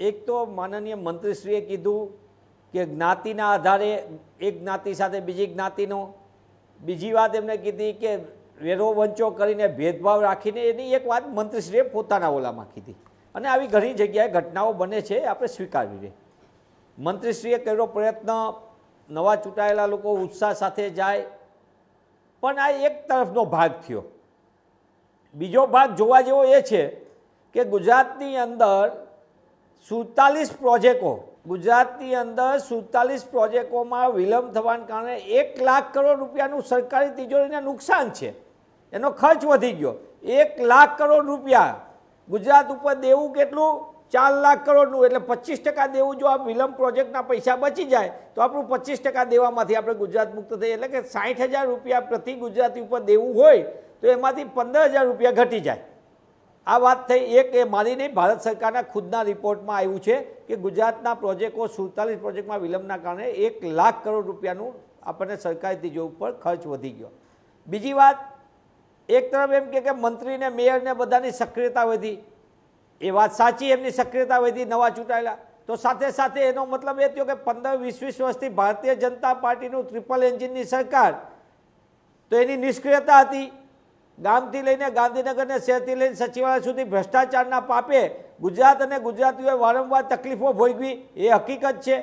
એક તો માનનીય મંત્રીશ્રીએ કીધું કે જ્ઞાતિના આધારે એક જ્ઞાતિ સાથે બીજી જ્ઞાતિનો, બીજી વાત એમણે કીધી કે વેરો વંચો કરીને ભેદભાવ રાખીને, એની એક વાત મંત્રીશ્રીએ પોતાના ઓલામાં કીધી. અને આવી ઘણી જગ્યાએ ઘટનાઓ બને છે, આપણે સ્વીકારવી જોઈએ. મંત્રીશ્રીએ કર્યો પ્રયત્ન, નવા ચૂંટાયેલા લોકો ઉત્સાહ સાથે જાય, પણ આ એક તરફનો ભાગ થયો. બીજો ભાગ જોવા જેવો એ છે કે ગુજરાતની અંદર 47 પ્રોજેક્ટો, ગુજરાતની અંદર 47 પ્રોજેક્ટોમાં વિલંબ થવાને કારણે 1 લાખ કરોડ રૂપિયાનું સરકારી તિજોરીને નુકસાન છે. એનો ખર્ચ વધી ગયો. 1 લાખ કરોડ રૂપિયા. ગુજરાત ઉપર દેવું કેટલું? 4 લાખ કરોડનું. એટલે 25% દેવું. જો આ વિલંબ પ્રોજેક્ટના પૈસા બચી જાય તો આપણું 25% દેવામાંથી આપણે ગુજરાત મુક્ત થઈએ. એટલે કે 60,000 રૂપિયા પ્રતિ ગુજરાતી ઉપર દેવું હોય તો એમાંથી 15,000 રૂપિયા ઘટી જાય. આ વાત થઈ. એક એ મારી નહીં, ભારત સરકારના ખુદના રિપોર્ટમાં આવ્યું છે કે ગુજરાતના પ્રોજેક્ટો 47 પ્રોજેક્ટમાં વિલંબના કારણે 1 લાખ કરોડ રૂપિયાનું આપણને સરકારી તિજોરી ઉપર ખર્ચ વધી ગયો. બીજી વાત, એક તરફ એમ કે મંત્રીને મેયરને બધાની સક્રિયતા વધી. એ વાત સાચી, એમની સક્રિયતા વધી નવા ચૂંટાયેલા. તો સાથે સાથે એનો મતલબ એ થયો કે 15-20 વર્ષથી ભારતીય જનતા પાર્ટીનું ટ્રિપલ એન્જિનની સરકાર, તો એની નિષ્ક્રિયતા હતી. ગામથી લઈને ગાંધીનગરને, શહેરથી લઈને સચિવાલય સુધી ભ્રષ્ટાચારના પાપે ગુજરાત અને ગુજરાતીઓએ વારંવાર તકલીફો ભોગવી, એ હકીકત છે.